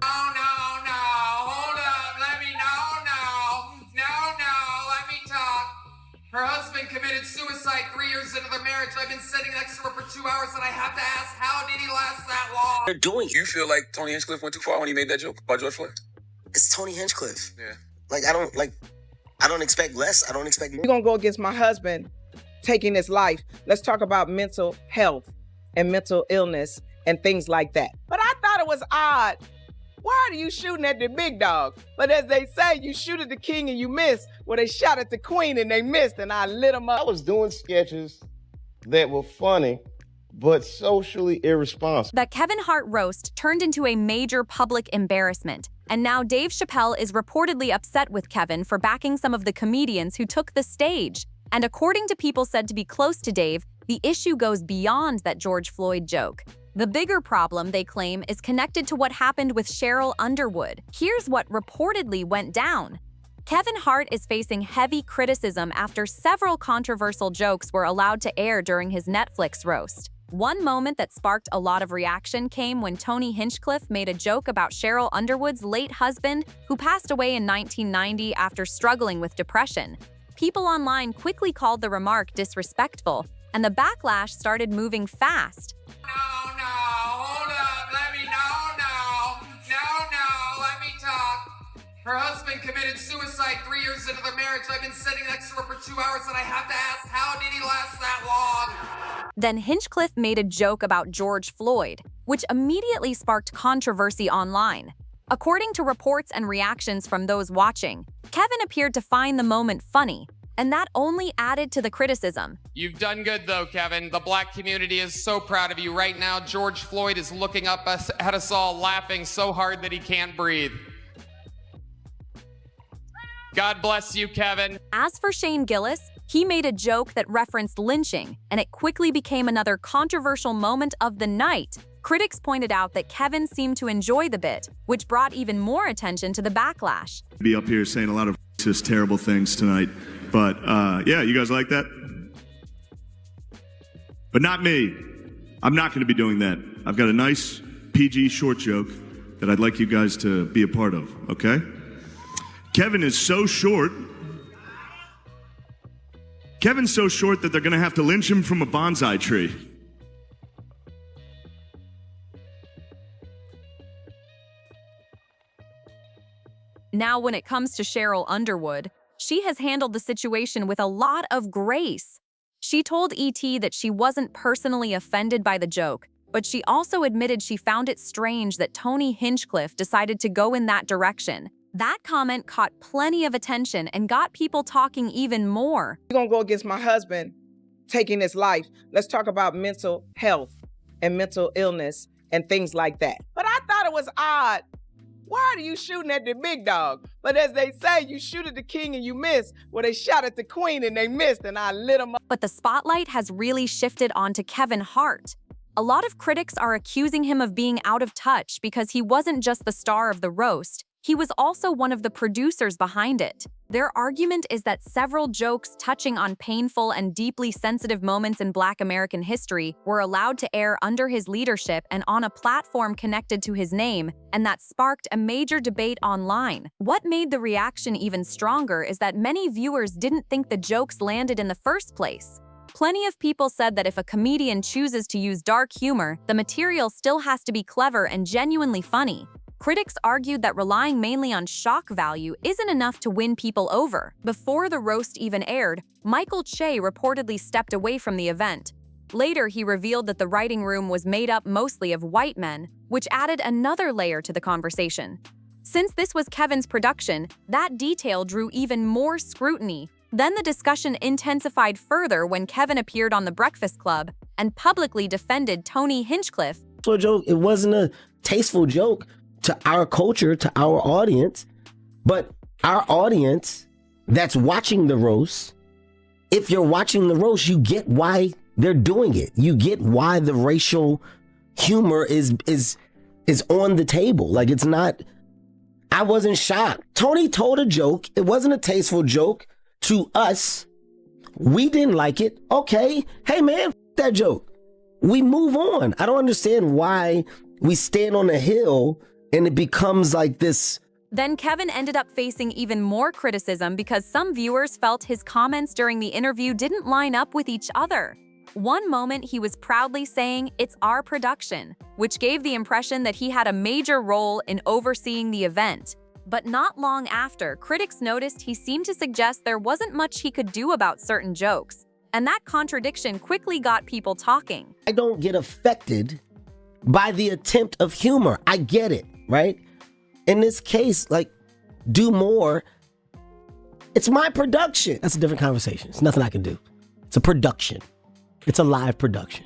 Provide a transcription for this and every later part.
No, hold up, let me talk. Her husband committed suicide 3 years into their marriage. I've been sitting next to her for 2 hours, and I have to ask, how did he last that long? They're doing it. You feel like Tony Hinchcliffe went too far when he made that joke about George Floyd? It's Tony Hinchcliffe. Yeah. I don't expect less. I don't expect more. You're gonna go against my husband taking his life. Let's talk about mental health and mental illness and things like that. But I thought it was odd. Why are you shooting at the big dog? But as they say, you shoot at the king and you miss. Well, they shot at the queen and they missed, and I lit them up. I was doing sketches that were funny, but socially irresponsible. The Kevin Hart roast turned into a major public embarrassment, and now Dave Chappelle is reportedly upset with Kevin for backing some of the comedians who took the stage. And according to people said to be close to Dave, the issue goes beyond that George Floyd joke. The bigger problem, they claim, is connected to what happened with Sheryl Underwood. Here's what reportedly went down. Kevin Hart is facing heavy criticism after several controversial jokes were allowed to air during his Netflix roast. One moment that sparked a lot of reaction came when Tony Hinchcliffe made a joke about Sheryl Underwood's late husband, who passed away in 1990 after struggling with depression. People online quickly called the remark disrespectful, and the backlash started moving fast. Hold up, let me talk. Her husband committed suicide 3 years into their marriage. I've been sitting next to her for 2 hours, and I have to ask, how did he last that long? Then Hinchcliffe made a joke about George Floyd, which immediately sparked controversy online. According to reports and reactions from those watching, Kevin appeared to find the moment funny, and that only added to the criticism. You've done good, though, Kevin. The black community is so proud of you. Right now, George Floyd is looking up at us all, laughing so hard that he can't breathe. God bless you, Kevin. As for Shane Gillis, he made a joke that referenced lynching, and it quickly became another controversial moment of the night. Critics pointed out that Kevin seemed to enjoy the bit, which brought even more attention to the backlash. Be up here saying a lot of racist, terrible things tonight, but yeah, you guys like that? But not me. I'm not going to be doing that. I've got a nice PG short joke that I'd like you guys to be a part of, okay? Kevin is so short. Kevin's so short that they're going to have to lynch him from a bonsai tree. Now, when it comes to Cheryl Underwood, she has handled the situation with a lot of grace. She told ET that she wasn't personally offended by the joke, but she also admitted she found it strange that Tony Hinchcliffe decided to go in that direction. That comment caught plenty of attention and got people talking even more. You're gonna go against my husband taking his life. Let's talk about mental health and mental illness and things like that. But I thought it was odd. Why are you shooting at the big dog? But as they say, you shoot at the king and you miss. Well, they shot at the queen and they missed, and I lit them up. But the spotlight has really shifted onto Kevin Hart. A lot of critics are accusing him of being out of touch because he wasn't just the star of the roast, he was also one of the producers behind it. Their argument is that several jokes touching on painful and deeply sensitive moments in Black American history were allowed to air under his leadership and on a platform connected to his name, and that sparked a major debate online. What made the reaction even stronger is that many viewers didn't think the jokes landed in the first place. Plenty of people said that if a comedian chooses to use dark humor, the material still has to be clever and genuinely funny. Critics argued that relying mainly on shock value isn't enough to win people over. Before the roast even aired, Michael Che reportedly stepped away from the event. Later, he revealed that the writing room was made up mostly of white men, which added another layer to the conversation. Since this was Kevin's production, that detail drew even more scrutiny. Then the discussion intensified further when Kevin appeared on The Breakfast Club and publicly defended Tony Hinchcliffe. It wasn't a tasteful joke to our culture, to our audience, but our audience that's watching the roast, if you're watching the roast, you get why they're doing it. You get why the racial humor is on the table. Like, it's not, I wasn't shocked. Tony told a joke. It wasn't a tasteful joke to us. We didn't like it. Okay. Hey man, that joke. We move on. I don't understand why we stand on a hill And it becomes like this. Then Kevin ended up facing even more criticism because some viewers felt his comments during the interview didn't line up with each other. One moment he was proudly saying, "It's our production," which gave the impression that he had a major role in overseeing the event. But not long after, critics noticed he seemed to suggest there wasn't much he could do about certain jokes. And that contradiction quickly got people talking. I don't get affected by the attempt of humor. I get it, right? In this case, like, do more. It's my production. That's a different conversation. It's nothing I can do. It's a production. It's a live production.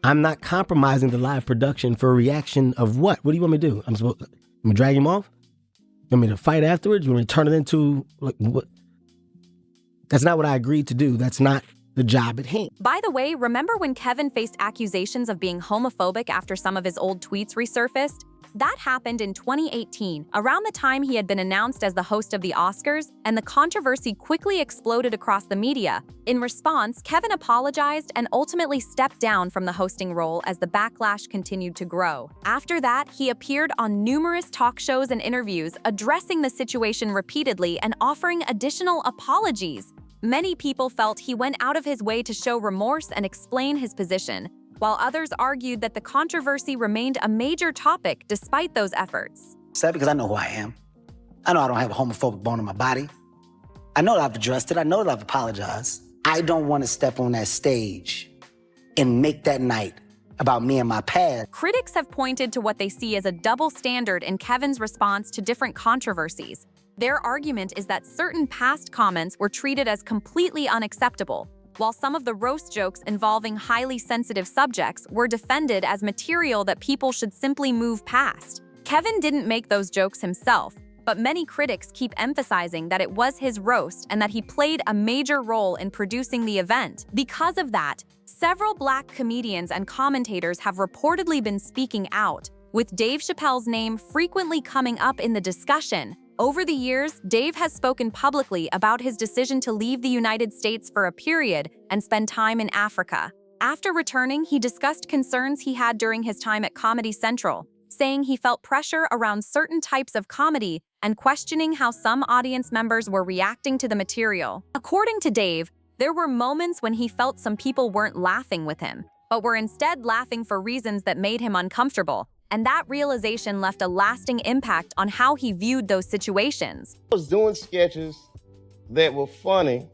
I'm not compromising the live production for a reaction of what? What do you want me to do? I'm gonna drag him off? You want me to fight afterwards? You want me to turn it into, like, what? That's not what I agreed to do. That's not the job at hand. By the way, remember when Kevin faced accusations of being homophobic after some of his old tweets resurfaced? That happened in 2018, around the time he had been announced as the host of the Oscars, and the controversy quickly exploded across the media. In response, Kevin apologized and ultimately stepped down from the hosting role as the backlash continued to grow. After that, he appeared on numerous talk shows and interviews, addressing the situation repeatedly and offering additional apologies. Many people felt he went out of his way to show remorse and explain his position, while others argued that the controversy remained a major topic despite those efforts. Sad because I know who I am. I know I don't have a homophobic bone in my body. I know that I've addressed it. I know that I've apologized. I don't want to step on that stage and make that night about me and my past. Critics have pointed to what they see as a double standard in Kevin's response to different controversies. Their argument is that certain past comments were treated as completely unacceptable, while some of the roast jokes involving highly sensitive subjects were defended as material that people should simply move past. Kevin didn't make those jokes himself, but many critics keep emphasizing that it was his roast and that he played a major role in producing the event. Because of that, several Black comedians and commentators have reportedly been speaking out, with Dave Chappelle's name frequently coming up in the discussion. Over the years, Dave has spoken publicly about his decision to leave the United States for a period and spend time in Africa. After returning, he discussed concerns he had during his time at Comedy Central, saying he felt pressure around certain types of comedy and questioning how some audience members were reacting to the material. According to Dave, there were moments when he felt some people weren't laughing with him, but were instead laughing for reasons that made him uncomfortable. And that realization left a lasting impact on how he viewed those situations. I was doing sketches that were funny,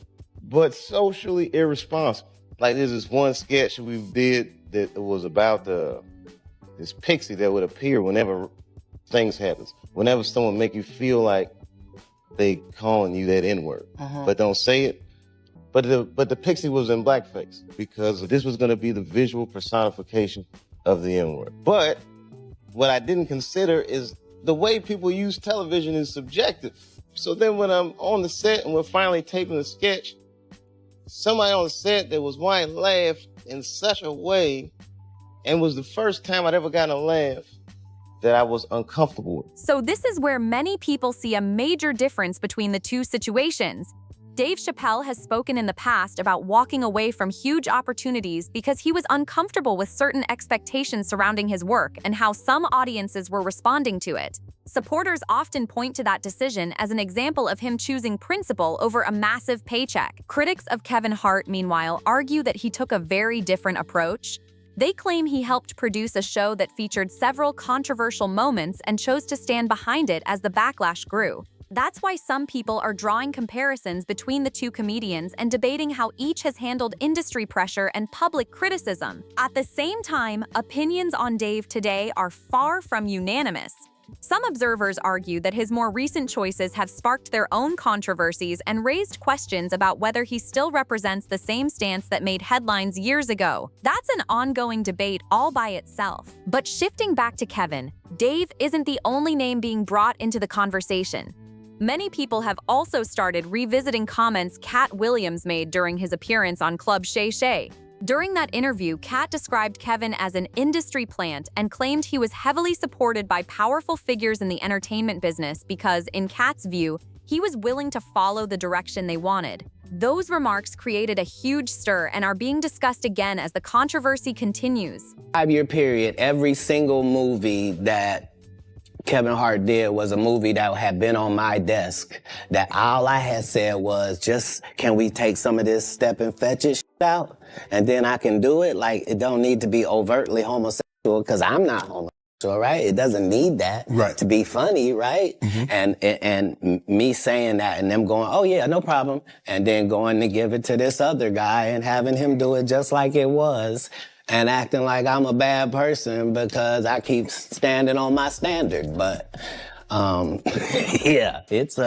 but socially irresponsible. Like there's this one sketch we did that was about this pixie that would appear whenever things happen. Whenever someone make you feel like they calling you that N-word, but don't say it. But the pixie was in blackface because this was going to be the visual personification of the N-word. But what I didn't consider is the way people use television is subjective. So then when I'm on the set and we're finally taping the sketch, somebody on the set that was white laughed in such a way, and was the first time I'd ever gotten a laugh that I was uncomfortable with. So this is where many people see a major difference between the two situations. Dave Chappelle has spoken in the past about walking away from huge opportunities because he was uncomfortable with certain expectations surrounding his work and how some audiences were responding to it. Supporters often point to that decision as an example of him choosing principle over a massive paycheck. Critics of Kevin Hart, meanwhile, argue that he took a very different approach. They claim he helped produce a show that featured several controversial moments and chose to stand behind it as the backlash grew. That's why some people are drawing comparisons between the two comedians and debating how each has handled industry pressure and public criticism. At the same time, opinions on Dave today are far from unanimous. Some observers argue that his more recent choices have sparked their own controversies and raised questions about whether he still represents the same stance that made headlines years ago. That's an ongoing debate all by itself. But shifting back to Kevin, Dave isn't the only name being brought into the conversation. Many people have also started revisiting comments Katt Williams made during his appearance on Club Shay Shay. During that interview, Katt described Kevin as an industry plant and claimed he was heavily supported by powerful figures in the entertainment business because, in Katt's view, he was willing to follow the direction they wanted. Those remarks created a huge stir and are being discussed again as the controversy continues. 5-year period, every single movie that Kevin Hart did was a movie that had been on my desk, that all I had said was, just, can we take some of this step and fetch it out? And then I can do it. Like, it don't need to be overtly homosexual, because I'm not homosexual, right? It doesn't need that to be funny, right? And me saying that and them going, oh yeah, no problem. And then going to give it to this other guy and having him do it just like it was. And acting like I'm a bad person because I keep standing on my standard. But, yeah, it's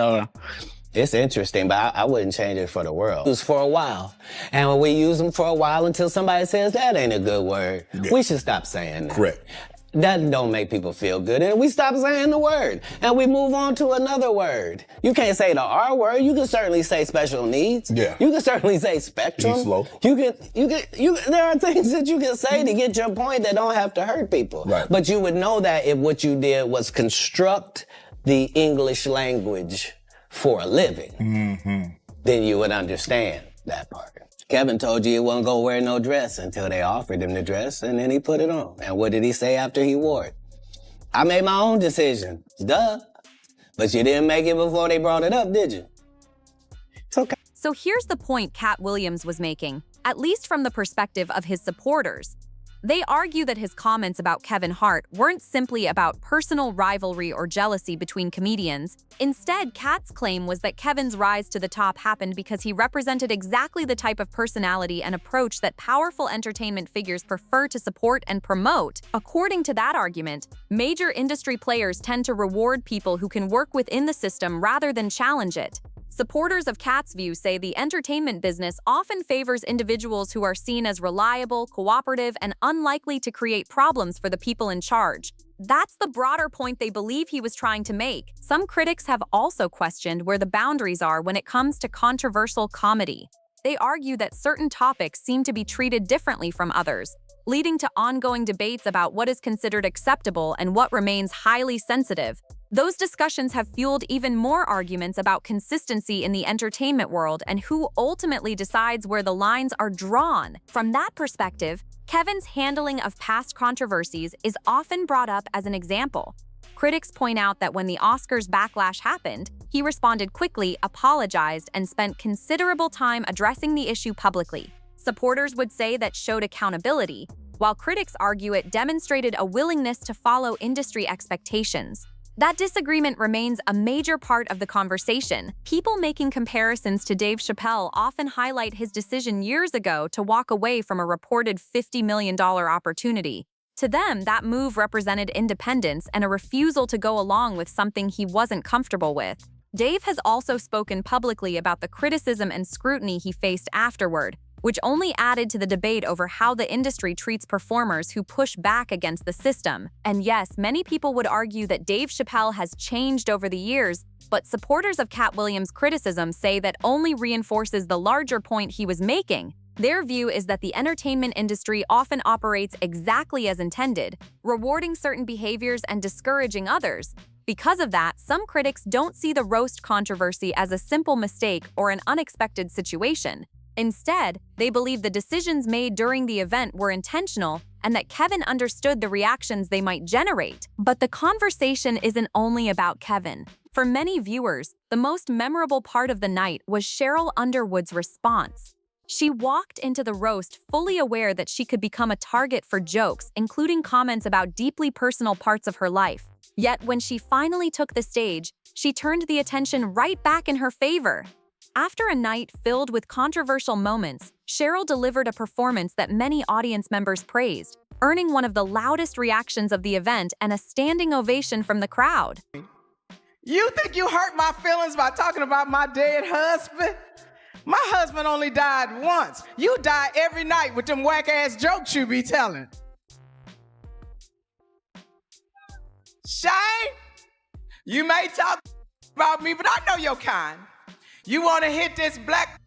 interesting, but I wouldn't change it for the world. It was for a while. And we use them for a while until somebody says that ain't a good word. We should stop saying that. Correct. That don't make people feel good. And we stop saying the word. And we move on to another word. You can't say the R word. You can certainly say special needs. Yeah. You can certainly say spectrum. Be slow. There are things that you can say to get your point that don't have to hurt people. Right. But you would know that if what you did was construct the English language for a living, then you would understand that part. Kevin told you he wasn't gonna wear no dress until they offered him the dress, and then he put it on. And what did he say after he wore it? I made my own decision. Duh. But you didn't make it before they brought it up, did you? It's okay. So here's the point Katt Williams was making, at least from the perspective of his supporters. They argue that his comments about Kevin Hart weren't simply about personal rivalry or jealousy between comedians. Instead, Katt's claim was that Kevin's rise to the top happened because he represented exactly the type of personality and approach that powerful entertainment figures prefer to support and promote. According to that argument, major industry players tend to reward people who can work within the system rather than challenge it. Supporters of Katt's view say the entertainment business often favors individuals who are seen as reliable, cooperative, and unlikely to create problems for the people in charge. That's the broader point they believe he was trying to make. Some critics have also questioned where the boundaries are when it comes to controversial comedy. They argue that certain topics seem to be treated differently from others, leading to ongoing debates about what is considered acceptable and what remains highly sensitive. Those discussions have fueled even more arguments about consistency in the entertainment world and who ultimately decides where the lines are drawn. From that perspective, Kevin's handling of past controversies is often brought up as an example. Critics point out that when the Oscars backlash happened, he responded quickly, apologized, and spent considerable time addressing the issue publicly. Supporters would say that showed accountability, while critics argue it demonstrated a willingness to follow industry expectations. That disagreement remains a major part of the conversation. People making comparisons to Dave Chappelle often highlight his decision years ago to walk away from a reported $50 million opportunity. To them, that move represented independence and a refusal to go along with something he wasn't comfortable with. Dave has also spoken publicly about the criticism and scrutiny he faced afterward, which only added to the debate over how the industry treats performers who push back against the system. And yes, many people would argue that Dave Chappelle has changed over the years, but supporters of Katt Williams' criticism say that only reinforces the larger point he was making. Their view is that the entertainment industry often operates exactly as intended, rewarding certain behaviors and discouraging others. Because of that, some critics don't see the roast controversy as a simple mistake or an unexpected situation. Instead, they believe the decisions made during the event were intentional and that Kevin understood the reactions they might generate. But the conversation isn't only about Kevin. For many viewers, the most memorable part of the night was Cheryl Underwood's response. She walked into the roast fully aware that she could become a target for jokes, including comments about deeply personal parts of her life. Yet when she finally took the stage, she turned the attention right back in her favor. After a night filled with controversial moments, Cheryl delivered a performance that many audience members praised, earning one of the loudest reactions of the event and a standing ovation from the crowd. You think you hurt my feelings by talking about my dead husband? My husband only died once. You die every night with them whack-ass jokes you be telling. Shane, you may talk about me, but I know your kind. You want to hit this black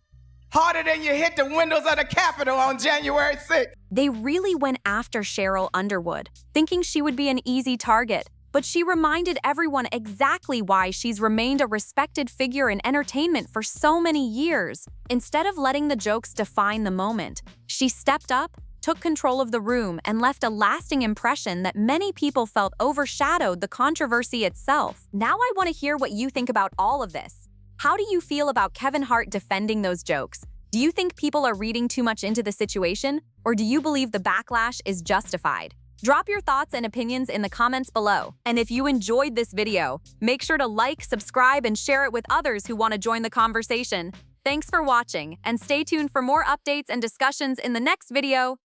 harder than you hit the windows of the Capitol on January 6th. They really went after Cheryl Underwood, thinking she would be an easy target, but she reminded everyone exactly why she's remained a respected figure in entertainment for so many years. Instead of letting the jokes define the moment, she stepped up, took control of the room and left a lasting impression that many people felt overshadowed the controversy itself. Now I want to hear what you think about all of this. How do you feel about Kevin Hart defending those jokes? Do you think people are reading too much into the situation, or do you believe the backlash is justified? Drop your thoughts and opinions in the comments below. And if you enjoyed this video, make sure to like, subscribe, and share it with others who want to join the conversation. Thanks for watching, and stay tuned for more updates and discussions in the next video.